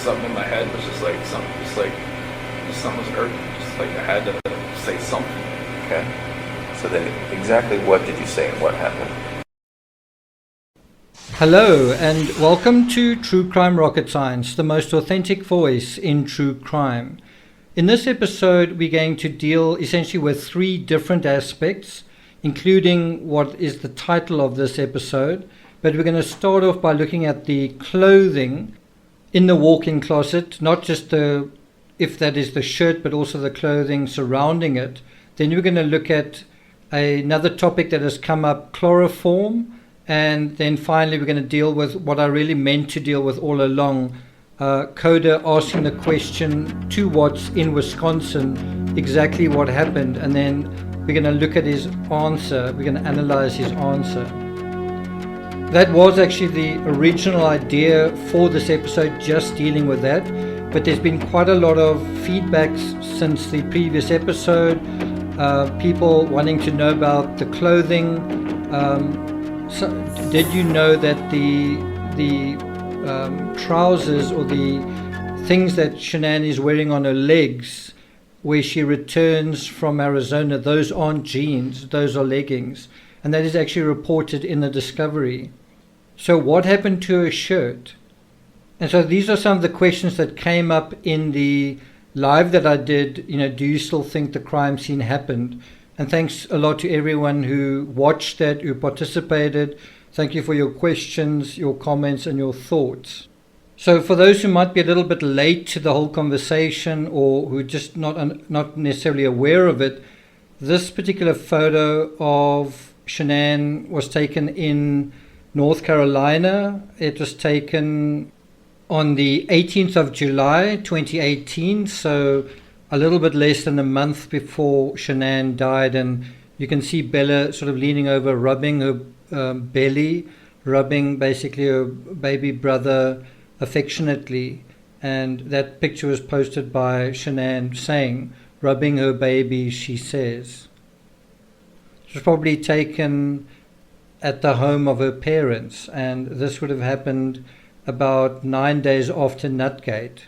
something in my head. It was just like something, just something was urgent. Just like I had to say something. Okay. So then, exactly what did you say and what happened? Hello, and welcome to True Crime Rocket Science, the most authentic voice in true crime. In this episode, we're going to deal essentially with three different aspects, including what is the title of this episode. But we're going to start off by looking at the clothing in the walk-in closet, not just if that is the shirt, but also the clothing surrounding it. Then we're going to look at another topic that has come up, chloroform. And then finally, we're going to deal with what I really meant to deal with all along, Coda asking the question to Watts in Wisconsin, exactly what happened. And then we're going to look at his answer. We're going to analyze his answer. That was actually the original idea for this episode, just dealing with that. But there's been quite a lot of feedback since the previous episode. People wanting to know about the clothing. So did you know that the trousers or the things that Shanann is wearing on her legs where she returns from Arizona, those aren't jeans, those are leggings. And that is actually reported in the discovery. So what happened to her shirt? And so these are some of the questions that came up in the live that I did. Do you still think the crime scene happened? And thanks a lot to everyone who watched that, who participated. Thank you for your questions, your comments, and your thoughts. So for those who might be a little bit late to the whole conversation or who are just not necessarily aware of it, this particular photo of Shanann was taken in North Carolina. It was taken on the 18th of July, 2018, so a little bit less than a month before Shanann died. And you can see Bella sort of leaning over, rubbing her belly, rubbing basically her baby brother affectionately. And that picture was posted by Shanann saying, rubbing her baby, she says. It was probably taken at the home of her parents, and this would have happened about 9 days after Nutgate.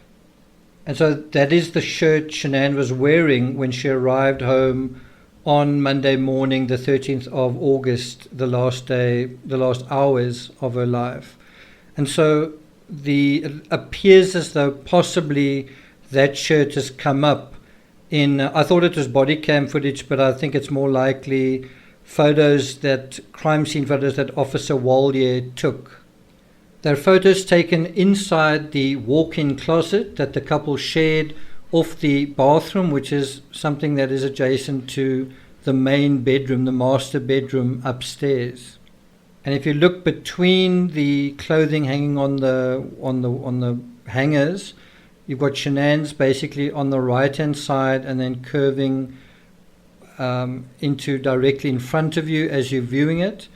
And so that is the shirt Shanann was wearing when she arrived home on Monday morning, the 13th of August, the last hours of her life. And so it appears as though possibly that shirt has come up I thought it was body cam footage, but I think it's more likely crime scene photos that Officer Wallier took. They're photos taken inside the walk-in closet that the couple shared off the bathroom, which is something that is adjacent to the main bedroom, the master bedroom upstairs. And if you look between the clothing hanging on the hangers, you've got Shanann's basically on the right-hand side and then curving into directly in front of you as you're viewing it.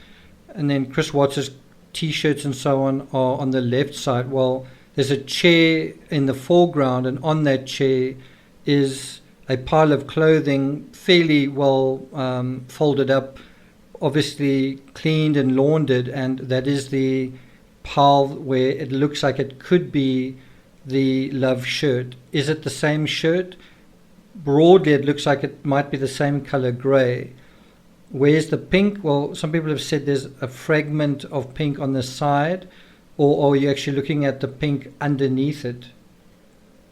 And then Chris Watts's T-shirts and so on are on the left side. Well, there's a chair in the foreground, and on that chair is a pile of clothing, fairly well folded up, obviously cleaned and laundered, and that is the pile where it looks like it could be the love shirt. Is it the same shirt? Broadly, it looks like it might be the same color gray. Where's the pink? Well, some people have said there's a fragment of pink on the side, or are you actually looking at the pink underneath it?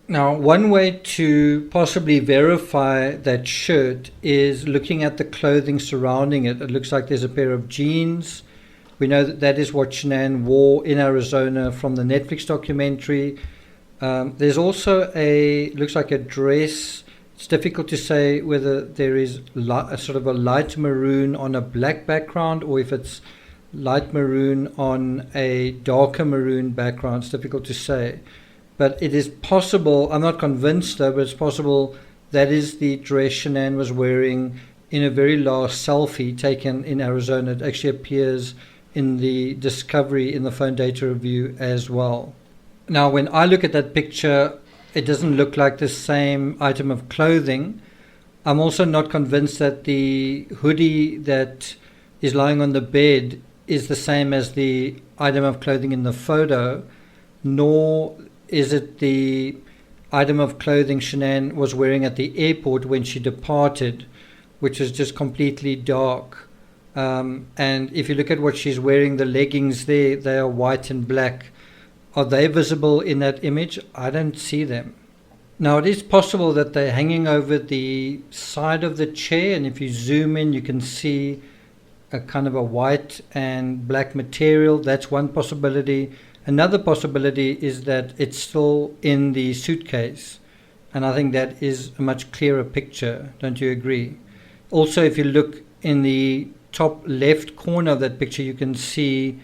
Now, one way to possibly verify that shirt is looking at the clothing surrounding it. It looks like there's a pair of jeans. We know that is what Shanann wore in Arizona from the Netflix documentary. There's also looks like a dress. It's difficult to say whether there is a sort of a light maroon on a black background or if it's light maroon on a darker maroon background. It's difficult to say. But it is possible, I'm not convinced though, but it's possible that is the dress Shanann was wearing in a very last selfie taken in Arizona. It actually appears in the discovery in the phone data review as well. Now, when I look at that picture, it doesn't look like the same item of clothing. I'm also not convinced that the hoodie that is lying on the bed is the same as the item of clothing in the photo, nor is it the item of clothing Shanann was wearing at the airport when she departed, which is just completely dark. And if you look at what she's wearing, the leggings there, they are white and black. Are they visible in that image? I don't see them. Now, it is possible that they're hanging over the side of the chair, and if you zoom in, you can see a kind of a white and black material. That's one possibility. Another possibility is that it's still in the suitcase, and I think that is a much clearer picture. Don't you agree? Also, if you look in the top left corner of that picture, you can see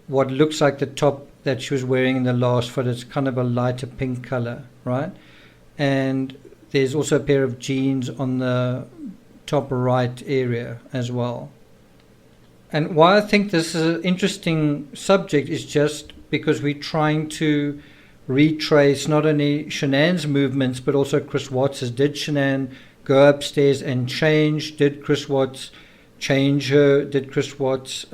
what looks like the top that she was wearing in the last photo. It's kind of a lighter pink color, right? And there's also a pair of jeans on the top right area as well. And why I think this is an interesting subject is just because we're trying to retrace not only Shanann's movements but also Chris Watts's. Did Shanann go upstairs and change? Did Chris Watts change her? Did Chris Watts do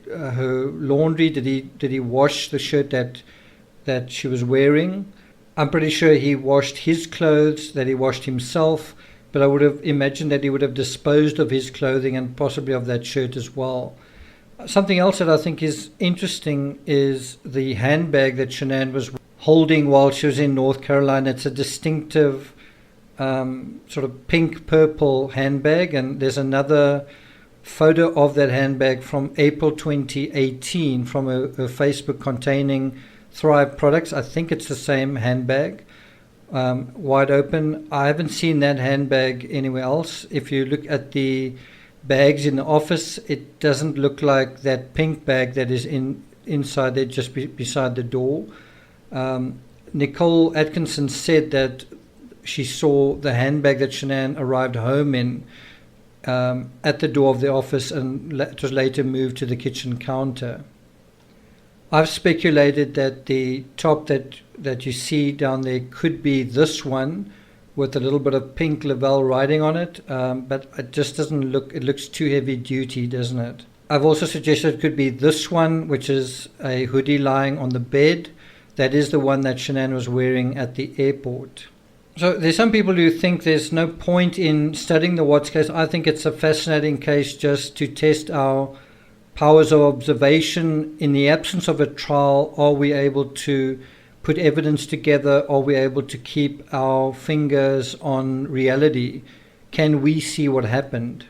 her laundry? Did he wash the shirt that she was wearing? I'm pretty sure he washed his clothes, that he washed himself, but I would have imagined that he would have disposed of his clothing and possibly of that shirt as well. Something else that I think is interesting is the handbag that Shanann was holding while she was in North Carolina. It's a distinctive sort of pink-purple handbag, and there's another photo of that handbag from April 2018 from her Facebook containing Thrive products. I think it's the same handbag, wide open. I haven't seen that handbag anywhere else. If you look at the bags in the office, it doesn't look like that pink bag that is inside there just beside the door. Nicole Atkinson said that she saw the handbag that Shanann arrived home in at the door of the office, and it was later moved to the kitchen counter. I've speculated that the top that you see down there could be this one with a little bit of pink Lavelle writing on it, but it just doesn't look, it looks too heavy duty, doesn't it? I've also suggested it could be this one, which is a hoodie lying on the bed. That is the one that Shanann was wearing at the airport. So there's some people who think there's no point in studying the Watts case. I think it's a fascinating case just to test our powers of observation. In the absence of a trial, are we able to put evidence together? Are we able to keep our fingers on reality? Can we see what happened?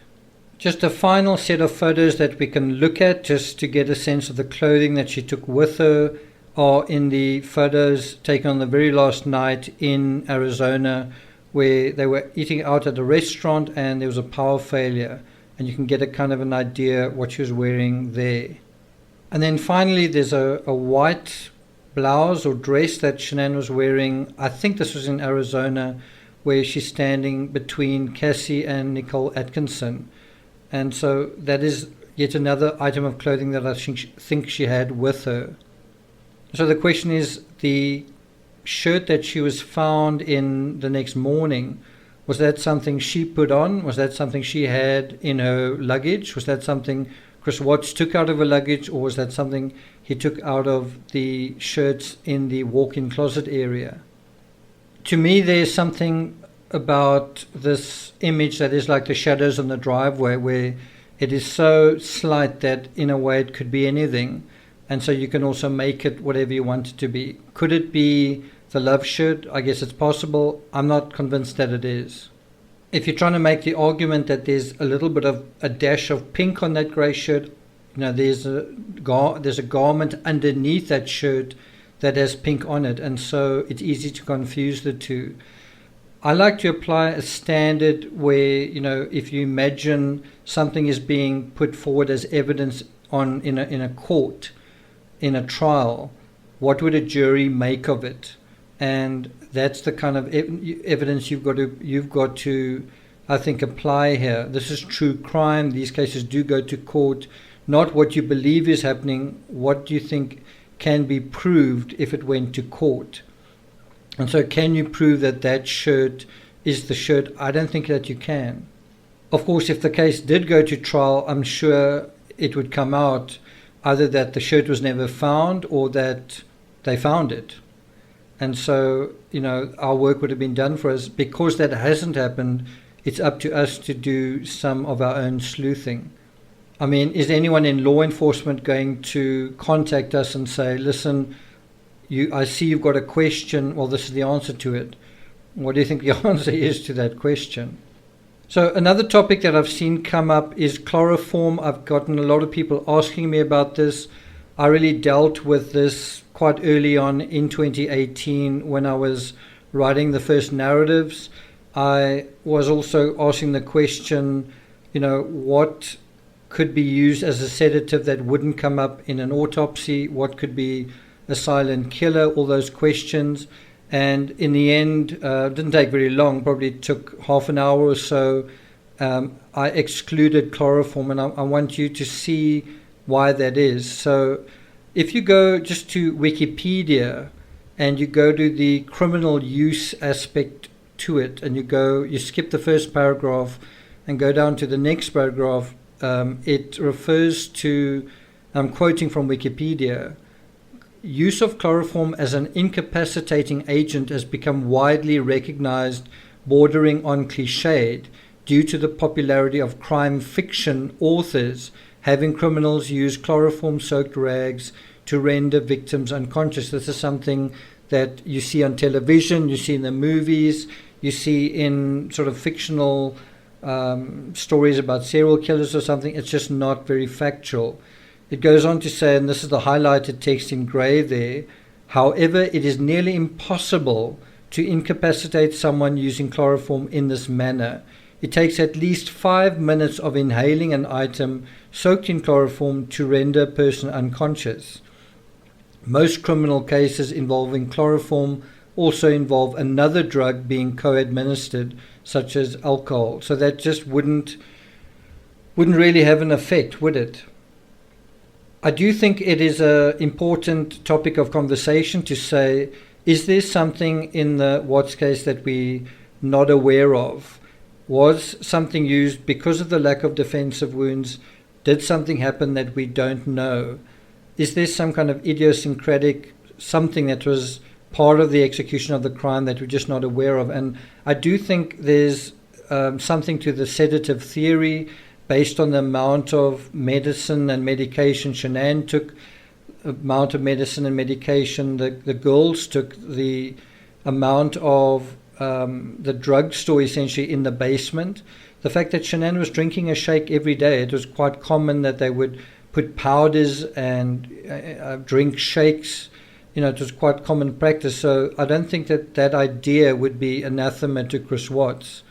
Just a final set of photos that we can look at just to get a sense of the clothing that she took with her are in the photos taken on the very last night in Arizona, where they were eating out at a restaurant and there was a power failure, and you can get a kind of an idea what she was wearing there. And then finally there's a white blouse or dress that Shanann was wearing. I think this was in Arizona, where she's standing between Cassie and Nicole Atkinson. And so that is yet another item of clothing that I think she had with her. So the question is, the shirt that she was found in the next morning, was that something she put on? Was that something she had in her luggage? Was that something Chris Watts took out of her luggage, or was that something he took out of the shirts in the walk-in closet area? To me, there's something about this image that is like the shadows on the driveway, where it is so slight that in a way it could be anything. And so you can also make it whatever you want it to be. Could it be the love shirt? I guess it's possible. I'm not convinced that it is. If you're trying to make the argument that there's a little bit of a dash of pink on that grey shirt, there's a garment underneath that shirt that has pink on it, and so it's easy to confuse the two. I like to apply a standard where, if you imagine something is being put forward as evidence in a court, in a trial, what would a jury make of it? And that's the kind of evidence you've got to, I think, apply here. This is true crime. These cases do go to court. Not what you believe is happening, what do you think can be proved if it went to court. And so can you prove that shirt is the shirt? I don't think that you can. Of course, if the case did go to trial, I'm sure it would come out either that the shirt was never found or that they found it. And so, our work would have been done for us. Because that hasn't happened, it's up to us to do some of our own sleuthing. I mean, is anyone in law enforcement going to contact us and say, listen, I see you've got a question, well, this is the answer to it. What do you think the answer is to that question? So another topic that I've seen come up is chloroform. I've gotten a lot of people asking me about this. I really dealt with this quite early on in 2018 when I was writing the first narratives. I was also asking the question, what could be used as a sedative that wouldn't come up in an autopsy? What could be a silent killer? All those questions. And in the end, it didn't take very long, probably took half an hour or so. I excluded chloroform, and I want you to see why that is. So if you go just to Wikipedia and you go to the criminal use aspect to it, and you skip the first paragraph and go down to the next paragraph, it refers to, I'm quoting from Wikipedia, use of chloroform as an incapacitating agent has become widely recognized, bordering on cliched, due to the popularity of crime fiction authors having criminals use chloroform-soaked rags to render victims unconscious. This is something that you see on television, you see in the movies, you see in sort of fictional stories about serial killers or something. It's just not very factual. It goes on to say, and this is the highlighted text in grey there, however, it is nearly impossible to incapacitate someone using chloroform in this manner. It takes at least 5 minutes of inhaling an item soaked in chloroform to render a person unconscious. Most criminal cases involving chloroform also involve another drug being co-administered, such as alcohol. So that just wouldn't really have an effect, would it? I do think it is an important topic of conversation to say, is there something in the Watts case that we're not aware of? Was something used because of the lack of defensive wounds? Did something happen that we don't know? Is there some kind of idiosyncratic something that was part of the execution of the crime that we're just not aware of? And I do think there's something to the sedative theory based on the amount of medicine and medication Shanann took, amount of medicine and medication the girls took, the amount of the drugstore essentially in the basement. The fact that Shanann was drinking a shake every day, it was quite common that they would put powders and drink shakes. It was quite common practice. So I don't think that idea would be anathema to Chris Watts.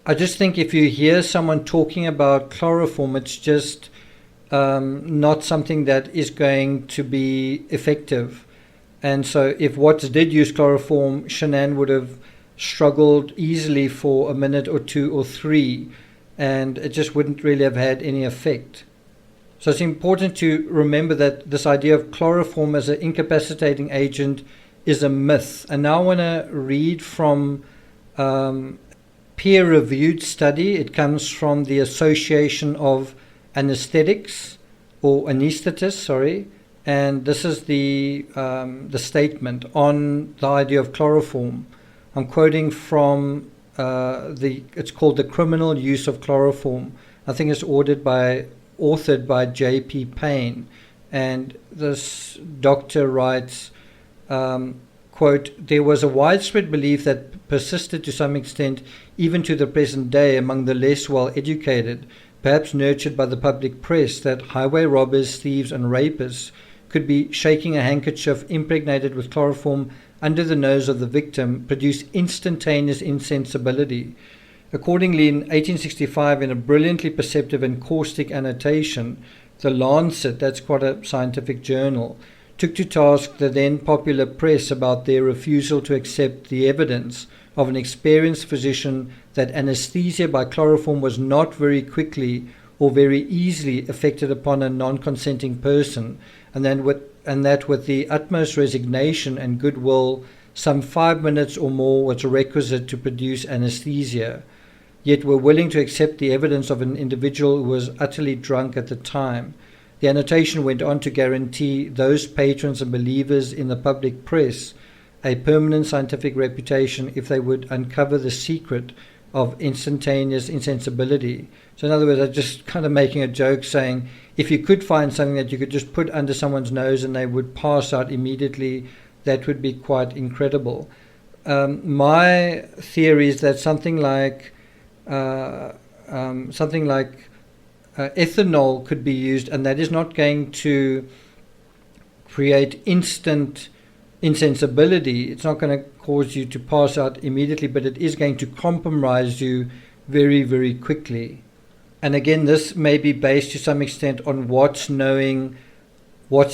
I just think if you hear someone talking about chloroform, it's just not something that is going to be effective. And so if Watts did use chloroform, Shanann would have struggled easily for a minute or 2 or 3, and it just wouldn't really have had any effect. So it's important to remember that this idea of chloroform as an incapacitating agent is a myth. And now I want to read from peer-reviewed study. It comes from the Association of Anesthetists, or Anesthetists, and this is the statement on the idea of chloroform. I'm quoting from it's called The Criminal Use of Chloroform. I think it's authored by J.P. Payne, and this doctor writes, quote, there was a widespread belief that persisted to some extent even to the present day among the less well educated, perhaps nurtured by the public press, that highway robbers, thieves and rapists could be shaking a handkerchief impregnated with chloroform under the nose of the victim, produce instantaneous insensibility. Accordingly, in 1865, in a brilliantly perceptive and caustic annotation, the Lancet, that's quite a scientific journal, took to task the then popular press about their refusal to accept the evidence of an experienced physician that anesthesia by chloroform was not very quickly or very easily effected upon a non-consenting person, and that with the utmost resignation and goodwill, some 5 minutes or more was requisite to produce anesthesia. yet were willing to accept the evidence of an individual who was utterly drunk at the time. The annotation went on to guarantee those patrons and believers in the public press a permanent scientific reputation if they would uncover the secret of instantaneous insensibility. So in other words, I'm just kind of making a joke saying if you could find something that you could just put under someone's nose and they would pass out immediately, that would be quite incredible. My theory is that something like ethanol could be used, and that is not going to create instant insensibility. It's not going to cause you to pass out immediately, but it is going to compromise you very, very quickly. And again, this may be based to some extent on what's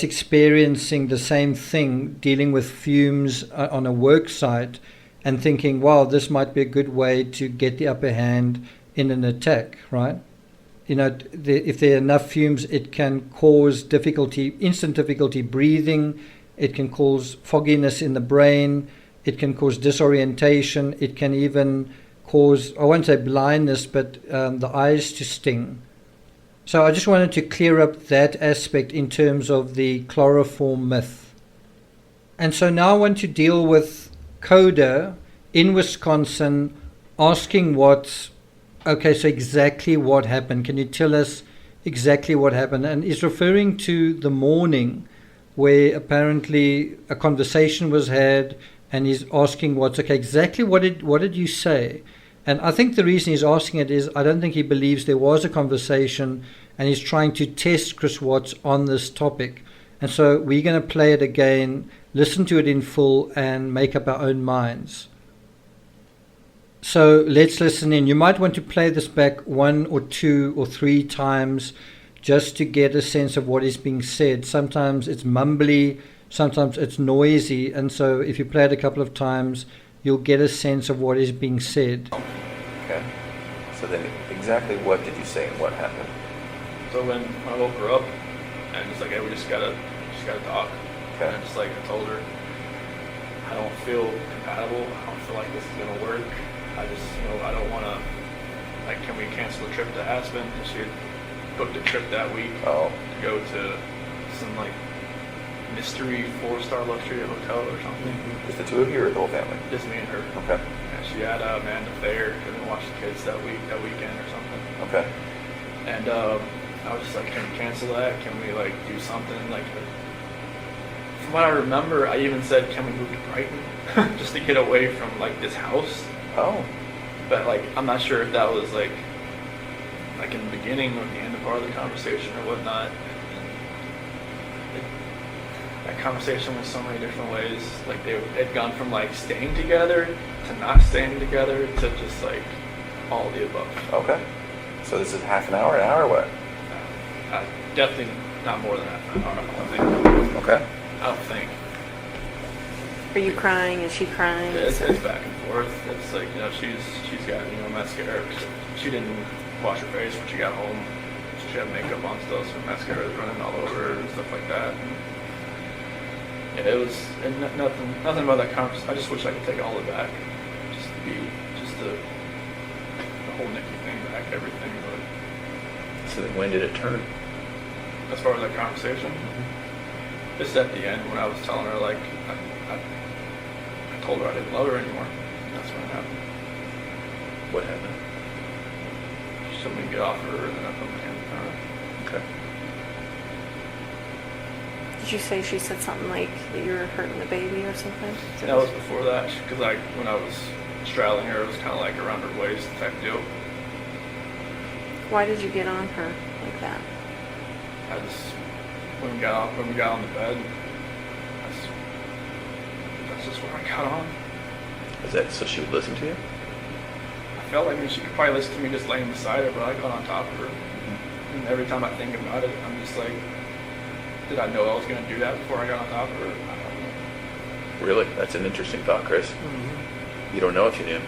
experiencing the same thing, dealing with fumes on a work site and thinking, wow, this might be a good way to get the upper hand in an attack, right? If there are enough fumes, it can cause instant difficulty breathing. It can cause fogginess in the brain. It can cause disorientation. It can even cause, I won't say blindness, but the eyes to sting. So I just wanted to clear up that aspect in terms of the chloroform myth. And so now I want to deal with Coda in Wisconsin asking so exactly what happened. Can you tell us exactly what happened? And he's referring to the morning where apparently a conversation was had, and he's asking exactly what did you say? And I think the reason he's asking it is I don't think he believes there was a conversation, and he's trying to test Chris Watts on this topic. And so we're going to play it again, listen to it in full, and make up our own minds. So let's listen in. You might want to play this back 1 or 2 or 3 times just to get a sense of what is being said. Sometimes it's mumbly, sometimes it's noisy, and so if you play it a couple of times, you'll get a sense of what is being said. Okay. So then exactly what did you say and what happened? So when I woke her up, and it's like, hey, we just gotta talk. Okay. And it's like I told her, I don't feel compatible. I don't feel like this is gonna work. I just, I don't wanna, can we cancel the trip to Aspen? And she had booked a trip that week to go to some mystery 4-star luxury hotel or something. Just the two of you or the whole family? Just me and her. Okay. And she had Amanda there and watch the kids that weekend or something. Okay. And I was just like, can we cancel that? Can we do something? From what I remember, I even said, can we move to Brighton just to get away from this house? Oh. But I'm not sure if that was in the beginning or the end of part of the conversation or whatnot. That conversation was so many different ways. They'd gone from staying together to not staying together to just all of the above. Okay. So this is half an hour, or what? Definitely not more than half an hour, I don't think. Okay. I don't think. Are you crying? Is she crying? It's back and forth. It's she's got mascara. She didn't wash her face when she got home. She had makeup on still, so mascara was running all over her and stuff like that. And it was nothing about that conversation. I just wish I could take all of it back, just the whole Nikki thing back, everything. But So then when did it turn? as far as that conversation, just at the end when I was telling her I told her I didn't love her anymore. That's when it happened. What happened? She told me to get off her, and then I put my hand on her. Okay. Did you say she said something like that you were hurting the baby or something? That was before that, because when I was straddling her, it was kind of around her waist type deal. Why did you get on her like that? I just when we got on the bed, that's just where I got on. Is that so she would listen to you? I felt like she could probably listen to me just laying beside her, but I got on top of her. And every time I think about it, I'm just did I know I was going to do that before I got on top of her? I don't know. Really? That's an interesting thought, Chris. Mm-hmm. You don't know if you knew.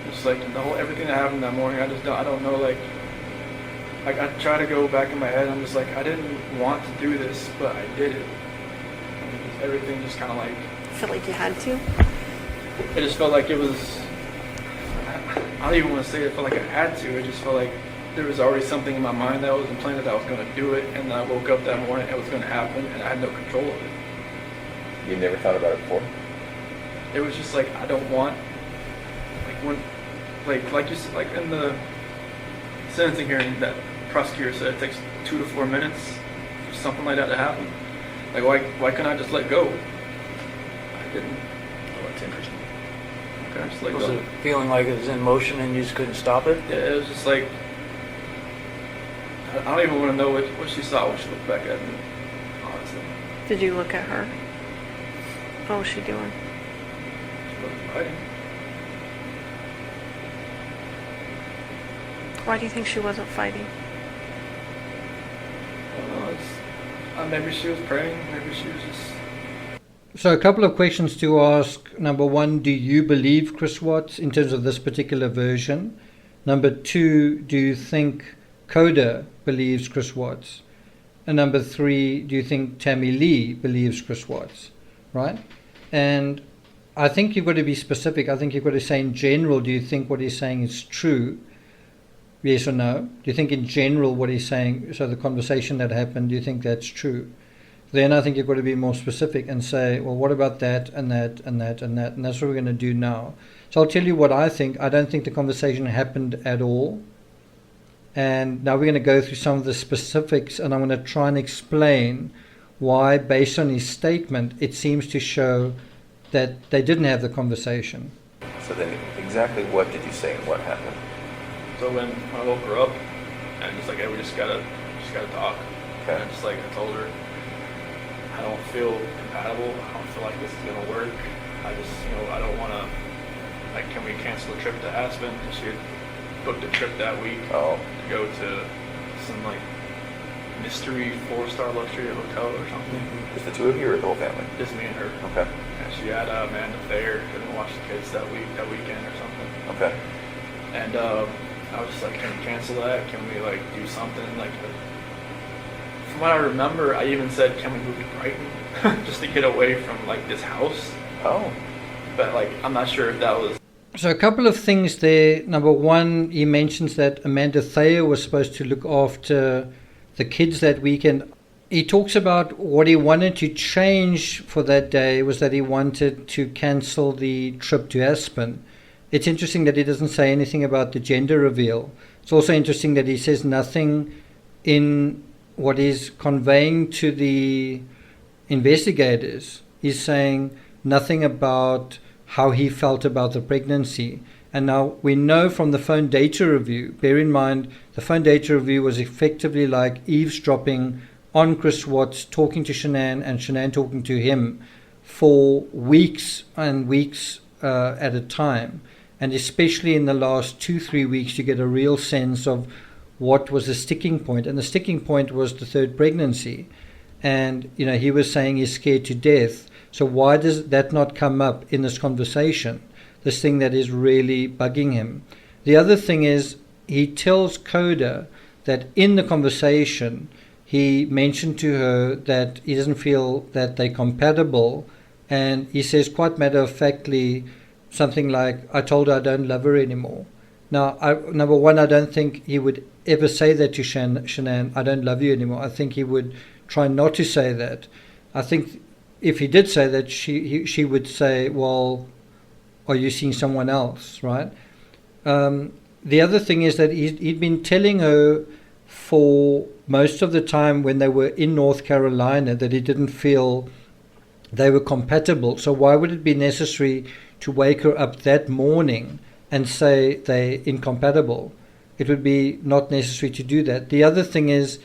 Just everything that happened that morning, I don't know, I try to go back in my head, I'm just I didn't want to do this, but I did it. Everything just kind of Felt like you had to? it just felt like it was, I don't even want to say it felt like I had to. I just felt like there was already something in my mind that was implanted that I was going to do it, and then I woke up that morning, it was going to happen, and I had no control of it. You never thought about it before? It was just like, I don't want, like when, like you said, like in the sentencing hearing, that prosecutor said it takes 2 to 4 minutes for something like that to happen. Like why couldn't I just let go? I didn't. Oh, that's interesting. Okay, I just let Was go. it feeling like it was in motion and you just couldn't stop it? Yeah, it was just like, I don't even want to know what she saw when she looked back at me, honestly. Did you look at her? What was she doing? She wasn't fighting. Why do you think she wasn't fighting? I don't know, maybe she was praying, maybe she was just... So a couple of questions to ask. Number one, do you believe Chris Watts in terms of this particular version? Number two, do you think Coda believes Chris Watts? And number three, do you think Tammy Lee believes Chris Watts? Right? And I think you've got to be specific. I think you've got to say in general, do you think what he's saying is true? Yes or no? Do you think in general what he's saying, so the conversation that happened, do you think that's true? Then I think you've got to be more specific and say, well, what about that and that and that and that? And that's what we're going to do now. So I'll tell you what I think. I don't think the conversation happened at all. And now we're going to go through some of the specifics, and I'm going to try and explain why, based on his statement, it seems to show that they didn't have the conversation. So then exactly what did you say and what happened? So when I woke her up, and just like, hey, we just gotta talk. Okay. And just like I told her, I don't feel compatible. I don't feel like this is gonna work. I just, I don't want to. Like, can we cancel the trip to Aspen? And she had booked a trip that week Oh, to go to some like mystery 4-star luxury hotel or something. just the two of you or the whole family? Just me and her. Okay. And she had Amanda Thayer, couldn't watch the kids that weekend or something. Okay. And I was just like, can we cancel that? Can we like do something? Like, from what I remember, I even said, can we move to Brighton just to get away from like this house? Oh. But like, I'm not sure if that was. So a couple of things there. Number one, he mentions that Amanda Thayer was supposed to look after the kids that weekend. He talks about what he wanted to change for that day was that he wanted to cancel the trip to Aspen. It's interesting that he doesn't say anything about the gender reveal. It's also interesting that he says nothing in what he's conveying to the investigators. He's saying nothing about how he felt about the pregnancy. And now we know from the phone data review, bear in mind, the phone data review was effectively like eavesdropping on Chris Watts, talking to Shanann and Shanann talking to him for weeks and weeks at a time. And especially in the last 2-3 weeks, you get a real sense of what was the sticking point. And the sticking point was the third pregnancy. And, he was saying he's scared to death. So why does that not come up in this conversation? This thing that is really bugging him. The other thing is he tells Coda that in the conversation, he mentioned to her that he doesn't feel that they're compatible. And he says quite matter-of-factly, something like, I told her I don't love her anymore. Now, number one, I don't think he would ever say that to Shanann, I don't love you anymore. I think he would try not to say that. I think if he did say that, she would say, well, are you seeing someone else, right? The other thing is that he'd been telling her for most of the time when they were in North Carolina that he didn't feel they were compatible. So why would it be necessary to wake her up that morning and say they're incompatible? It would be not necessary to do that. The other thing is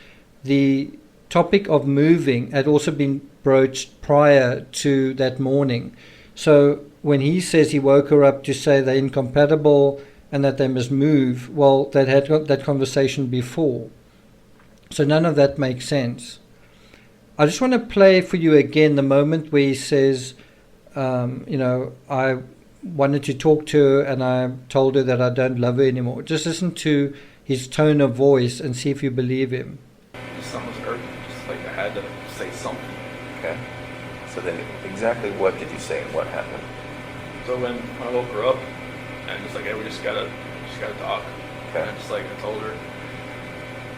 the topic of moving had also been broached prior to that morning. So when he says he woke her up to say they're incompatible and that they must move, well, they'd had that conversation before. So none of that makes sense. I just want to play for you again the moment where he says, I wanted to talk to her and I told her that I don't love her anymore. Just listen to his tone of voice and see if you believe him. Something was hurting. Just like I had to say something. Okay. So then exactly what did you say and what happened? So when I woke her up, and just like, hey, we just gotta she's got a dog. Okay. And it's like I told her,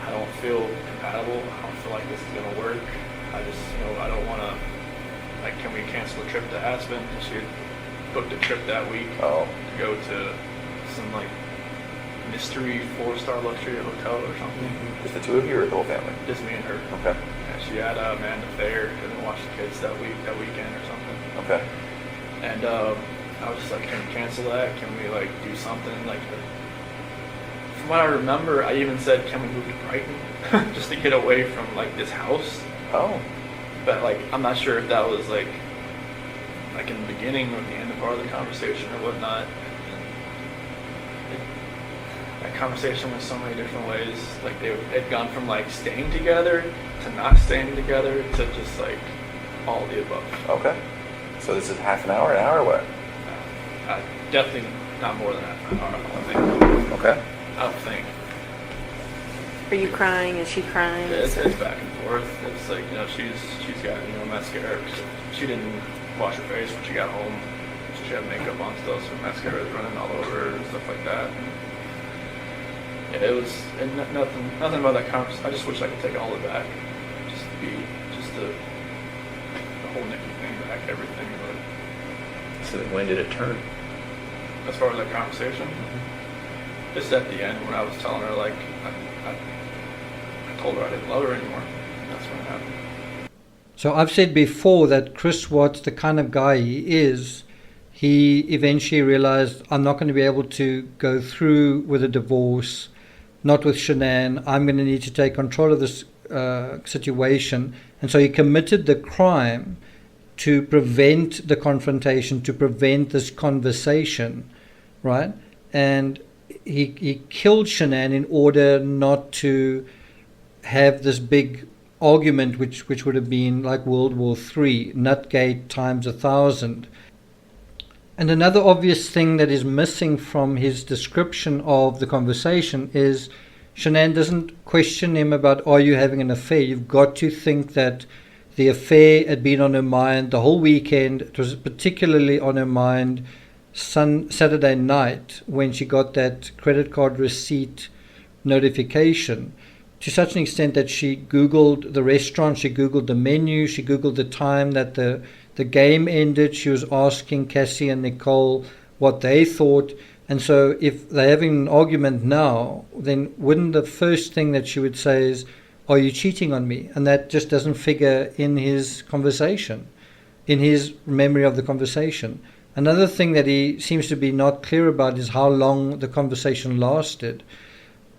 I don't feel compatible. I don't feel like this is gonna work. I just, I don't want to. Like, can we cancel a trip to Aspen? And she had booked a trip that week Oh, to go to some like mystery 4-star luxury hotel or something. just the two of you or the whole family? Just me and her. Okay. And she had Amanda Thayer and watch the kids that weekend or something. Okay. And I was just like, can we cancel that? Can we like do something? Like, from what I remember, I even said, can we move to Brighton just to get away from like this house? Oh, But like, I'm not sure if that was like in the beginning or the end of part of the conversation or whatnot. That conversation went so many different ways. Like they had gone from like staying together to not staying together to just like all of the above. okay. So this is half an hour, what? Definitely not more than half an hour. I don't think. Okay. I don't think. Are you crying? Is she crying? It's back and forth. It's like, she's got, mascara. She didn't wash her face when she got home. She had makeup on still, so mascara was running all over her and stuff like that. And yeah, it was nothing about that conversation. I just wish I could take all of it back. Just the whole Nikki thing back, everything. But So then when did it turn? as far as that conversation, just at the end when I was telling her, like, I told her I didn't love her anymore. That's when it happened. So I've said before that Chris Watts, the kind of guy he is, he eventually realized, I'm not going to be able to go through with a divorce, not with Shanann. I'm going to need to take control of this situation. And so he committed the crime to prevent the confrontation, to prevent this conversation, right? And he killed Shanann in order not to have this big argument, which would have been like World War III, Nutgate times 1,000. And another obvious thing that is missing from his description of the conversation is Shanann doesn't question him about, are you having an affair? You've got to think that the affair had been on her mind the whole weekend. It was particularly on her mind Saturday night when she got that credit card receipt notification, to such an extent that she Googled the restaurant, she Googled the menu, she Googled the time that the game ended. She was asking Cassie and Nicole what they thought. And so if they're having an argument now, then wouldn't the first thing that she would say is, are you cheating on me? And that just doesn't figure in his conversation, in his memory of the conversation. Another thing that he seems to be not clear about is how long the conversation lasted.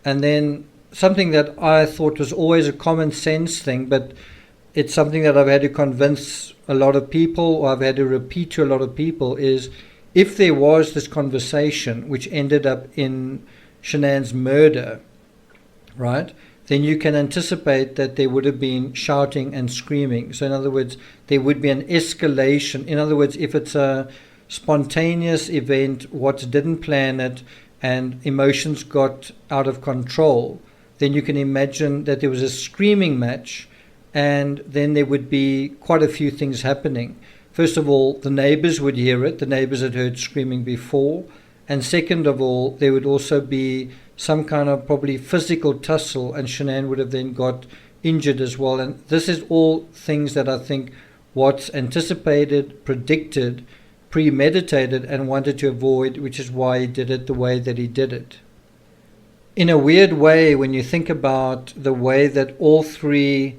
And then something that I thought was always a common sense thing, but it's something that I've had to convince a lot of people, or I've had to repeat to a lot of people, is if there was this conversation which ended up in Shanann's murder, right, then you can anticipate that there would have been shouting and screaming. So in other words, there would be an escalation. In other words, if it's a spontaneous event, Watts didn't plan it, and emotions got out of control, then you can imagine that there was a screaming match, and then there would be quite a few things happening. First of all, the neighbors would hear it. The neighbors had heard screaming before. And second of all, there would also be some kind of probably physical tussle, and Shanann would have then got injured as well. And this is all things that I think Watts anticipated, predicted, premeditated, and wanted to avoid, which is why he did it the way that he did it. In a weird way, when you think about the way that all three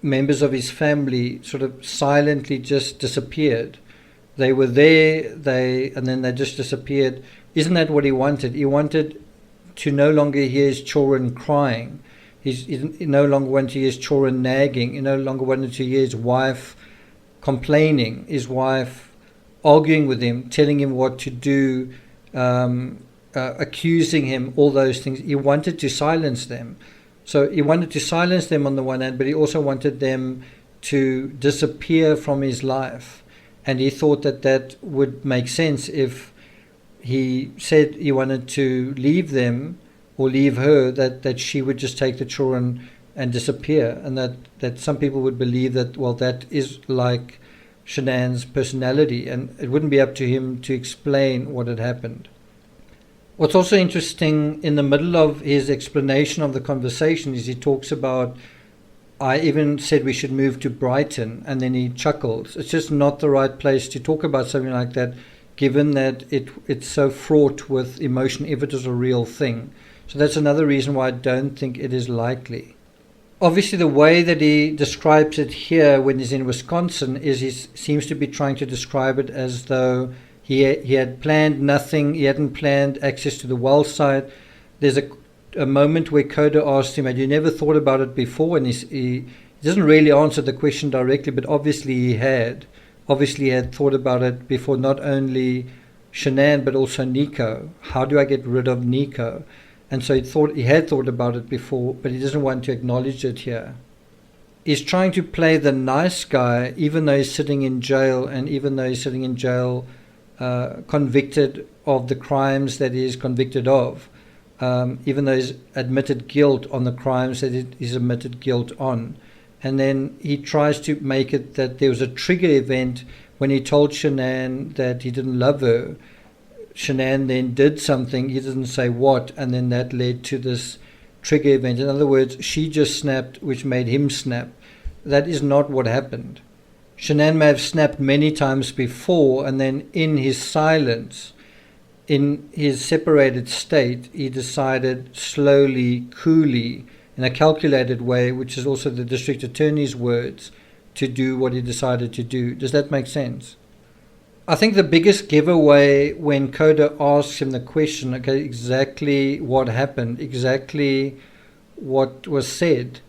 members of his family sort of silently just disappeared. They were there, and then they just disappeared. Isn't that what he wanted? He wanted to no longer hear his children crying. He no longer wanted to hear his children nagging. He no longer wanted to hear his wife complaining, his wife arguing with him, telling him what to do, accusing him, all those things. He wanted to silence them. So he wanted to silence them on the one hand, but he also wanted them to disappear from his life. And he thought that that would make sense if he said he wanted to leave them or leave her, that she would just take the children and disappear. And that some people would believe that, well, that is like Shanann's personality, and it wouldn't be up to him to explain what had happened. What's also interesting in the middle of his explanation of the conversation is he talks about, I even said we should move to Brighton, and then he chuckles. It's just not the right place to talk about something like that, given that it's so fraught with emotion if it is a real thing. So that's another reason why I don't think it is likely. Obviously, the way that he describes it here when he's in Wisconsin is he seems to be trying to describe it as though he had planned nothing. He hadn't planned access to the well site. There's a moment where Coda asked him, had you never thought about it before? And he doesn't really answer the question directly, but obviously he had. Obviously he had thought about it before, not only Shanann, but also Nico. How do I get rid of Nico? And so he had thought about it before, but he doesn't want to acknowledge it here. He's trying to play the nice guy, even though he's sitting in jail, and even though he's sitting in jail convicted of the crimes that he is convicted of, even though he's admitted guilt on the crimes that he's admitted guilt on. And then he tries to make it that there was a trigger event when he told Shanann that he didn't love her. Shanann then did something, he didn't say what, and then that led to this trigger event. In other words, she just snapped, which made him snap. That is not what happened. Shanann may have snapped many times before, and then in his silence, in his separated state, he decided slowly, coolly, in a calculated way, which is also the district attorney's words, to do what he decided to do. Does that make sense? I think the biggest giveaway when Coda asks him the question, okay, exactly what happened, exactly what was said,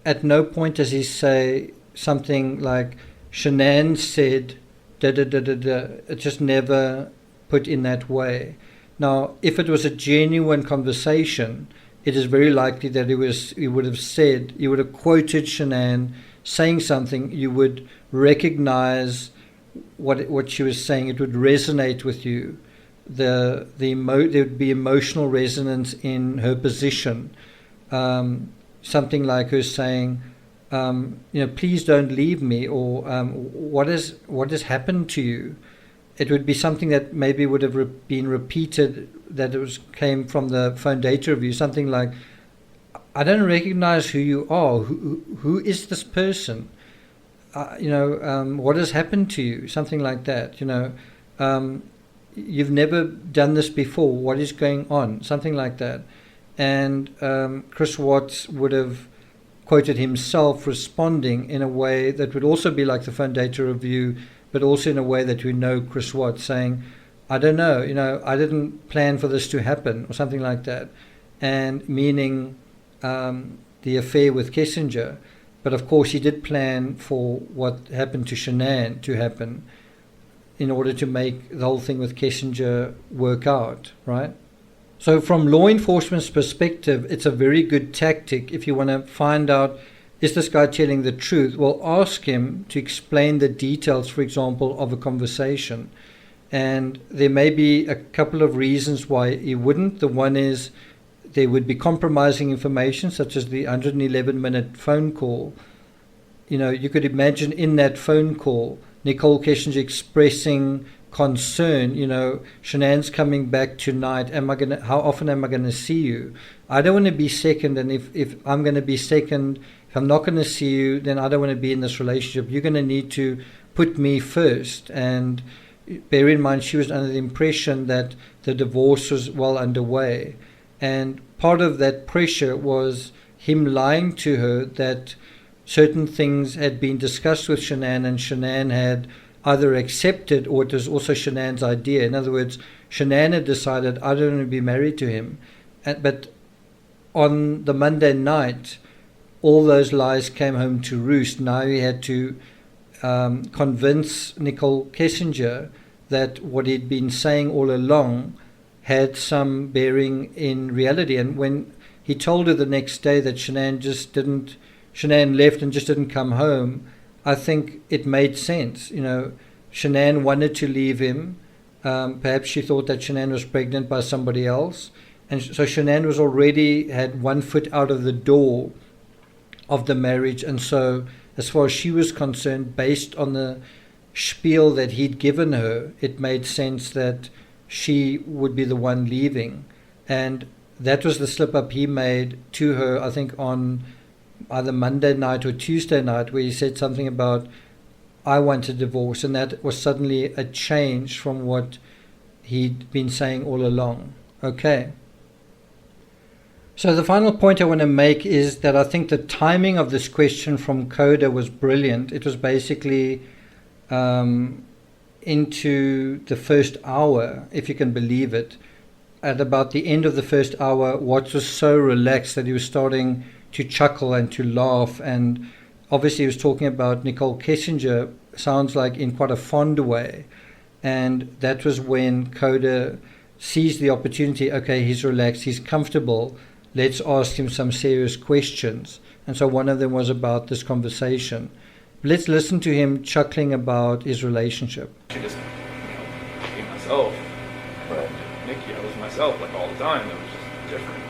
at no point does he say something like, Shanann said, da-da-da-da-da. It just never put in that way. Now, if it was a genuine conversation, it is very likely that he would have quoted Shanann saying something. You would recognize what she was saying. It would resonate with you. There would be emotional resonance in her position. Something like her saying, please don't leave me, or what has happened to you? It would be something that maybe would have been repeated, that came from the phone data review, something like, I don't recognize who you are. Who is this person? What has happened to you? Something like that. You've never done this before. What is going on? Something like that. And Chris Watts would have quoted himself responding in a way that would also be like the phone data review, but also in a way that we know Chris Watts saying, I don't know, I didn't plan for this to happen, or something like that. And meaning the affair with Kissinger. But of course he did plan for what happened to Shanann to happen in order to make the whole thing with Kissinger work out, right? So from law enforcement's perspective, it's a very good tactic if you want to find out, is this guy telling the truth? Well, ask him to explain the details, for example, of a conversation. And there may be a couple of reasons why he wouldn't. The one is there would be compromising information, such as the 111-minute phone call. You could imagine in that phone call, Nicole Kissinger expressing concern, Shanann's coming back tonight. How often am I going to see you? I don't want to be second, and if I'm going to be second, if I'm not going to see you, then I don't want to be in this relationship. You're going to need to put me first. And bear in mind, she was under the impression that the divorce was well underway. And part of that pressure was him lying to her that certain things had been discussed with Shanann, and Shanann had either accepted, or it was also Shanann's idea. In other words, Shanann had decided, I don't want to be married to him. But on the Monday night, all those lies came home to roost. Now he had to convince Nicole Kissinger that what he'd been saying all along had some bearing in reality. And when he told her the next day that Shanann left and just didn't come home, I think it made sense. Shanann wanted to leave him. Perhaps she thought that Shanann was pregnant by somebody else. And so Shanann was already had one foot out of the door of the marriage. And so as far as she was concerned, based on the spiel that he'd given her, it made sense that she would be the one leaving. And that was the slip up he made to her, I think, on either Monday night or Tuesday night, where he said something about, I want a divorce. And that was suddenly a change from what he'd been saying all along. Okay. So the final point I want to make is that I think the timing of this question from Coda was brilliant. It was basically into the first hour, if you can believe it. At about the end of the first hour, Watts was so relaxed that he was starting to chuckle and to laugh. And obviously he was talking about Nicole Kessinger, sounds like in quite a fond way. And that was when Coda seized the opportunity. Okay, he's relaxed, he's comfortable. Let's ask him some serious questions. And so one of them was about this conversation. Let's listen to him chuckling about his relationship. She just, be myself. Right. Nikki, I was myself like all the time. It was just different.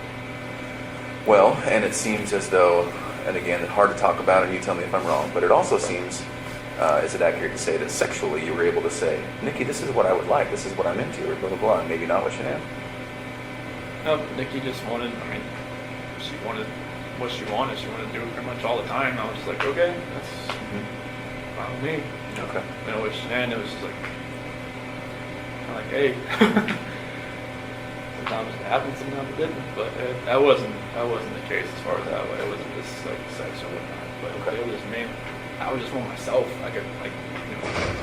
Well, and it seems as though, and again, hard to talk about, and you tell me if I'm wrong, but it also seems, is it accurate to say that sexually you were able to say, Nikki, this is what I would like, this is what I'm into, or blah, blah, blah, and maybe not what Shanann? No, Nikki just wanted, she wanted what she wanted. She wanted to do it pretty much all the time. I was just like, okay, that's fine with me. Okay. With Shanann, it was just like, kind of like, hey. Sometimes it happened, sometimes it didn't. But that wasn't the case as far as that way. It wasn't just like sex or whatnot. But it was me. I was just want myself. I could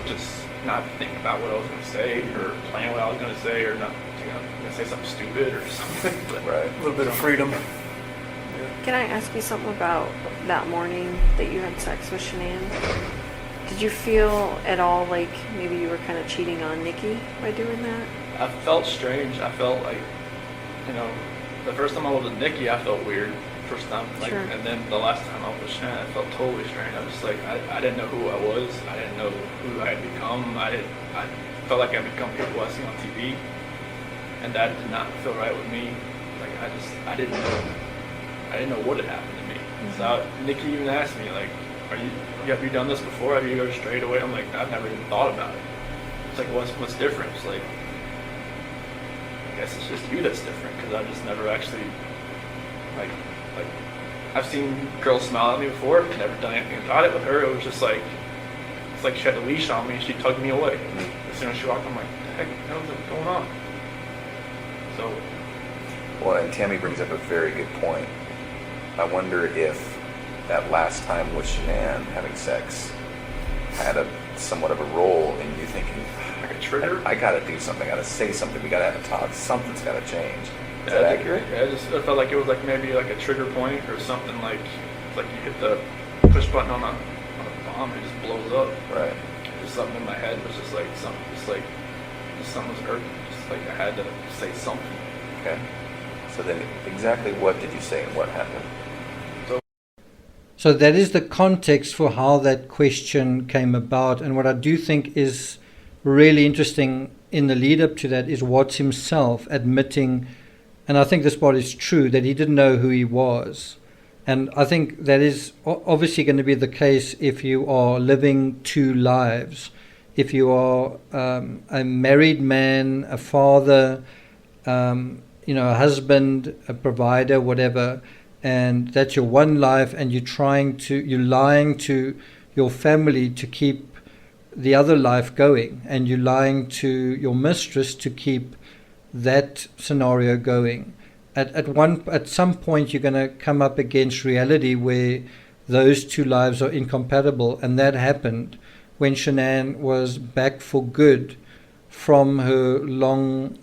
just not think about what I was going to say or plan what I was going to say or not. Gonna say something stupid or something. But Right. A little bit of freedom. Can I ask you something about that morning that you had sex with Shanann? Did you feel at all like maybe you were kind of cheating on Nikki by doing that? I felt strange. I felt like, the first time I was with Nikki, I felt weird. First time, Sure. And then the last time I was with Shanann, I felt totally strange. I was just like, I didn't know who I was. I didn't know who I had become. I felt like I had become people I see on TV. And that did not feel right with me. Like I didn't know what had happened to me. Mm-hmm. So Nikki even asked me like, have you done this before? Have you ever strayed away? I'm like, I've never even thought about it. It's like, what's different? It's like, I guess it's just you that's different because I've just never actually like I've seen girls smile at me before, never done anything about it. With her, it was just like it's like she had a leash on me and she tugged me away. As soon as she walked, I'm like, what the heck, what's going on? So, Well, and Tammy brings up a very good point. I wonder if that last time with Shanann having sex had somewhat of a role in you thinking, like a trigger? I gotta do something, I gotta say something, we gotta have a talk, something's gotta change. Is that accurate? Yeah, I felt like it was like maybe like a trigger point or something like it's like you hit the push button on a bomb and it just blows up. Right. Just something in my head was just like something was hurting. Just like I had to say something. Okay. So then exactly what did you say and what happened? So that is the context for how that question came about. And what I do think is really interesting in the lead up to that is Watts himself admitting, and I think this part is true, that he didn't know who he was. And I think that is obviously going to be the case if you are living two lives. If you are a married man, a father, a husband, a provider, whatever, and that's your one life, and you're lying to your family to keep the other life going, and you're lying to your mistress to keep that scenario going. At some point you're going to come up against reality where those two lives are incompatible, and that happened when Shanann was back for good from her long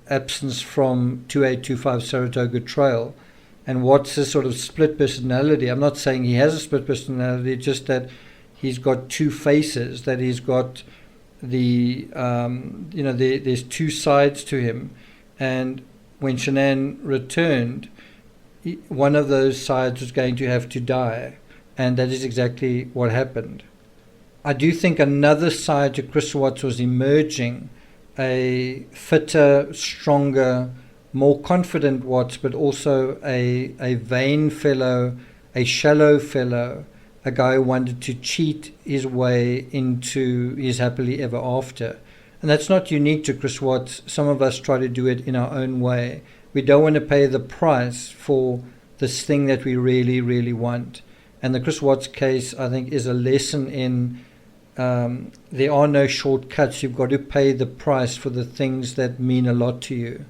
absence from 2825 Saratoga Trail. And what's his sort of split personality? I'm not saying he has a split personality, just that he's got two faces, that he's got there's two sides to him. And when Shanann returned, one of those sides was going to have to die. And that is exactly what happened. I do think another side to Chris Watts was emerging, a fitter, stronger, more confident Watts, but also a vain fellow, a shallow fellow, a guy who wanted to cheat his way into his happily ever after. And that's not unique to Chris Watts. Some of us try to do it in our own way. we don't want to pay the price for this thing that we really, really want. And the Chris Watts case, I think, is a lesson in there are no shortcuts. You've got to pay the price for the things that mean a lot to you.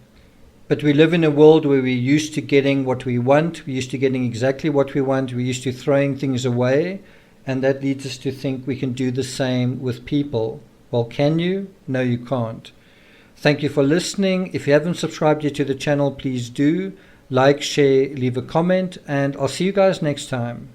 But we live in a world where we're used to getting what we want. We're used to getting exactly what we want. We're used to throwing things away. And that leads us to think we can do the same with people. Well, can you? No, you can't. Thank you for listening. If you haven't subscribed yet to the channel, please do. Like, share, leave a comment, and I'll see you guys next time.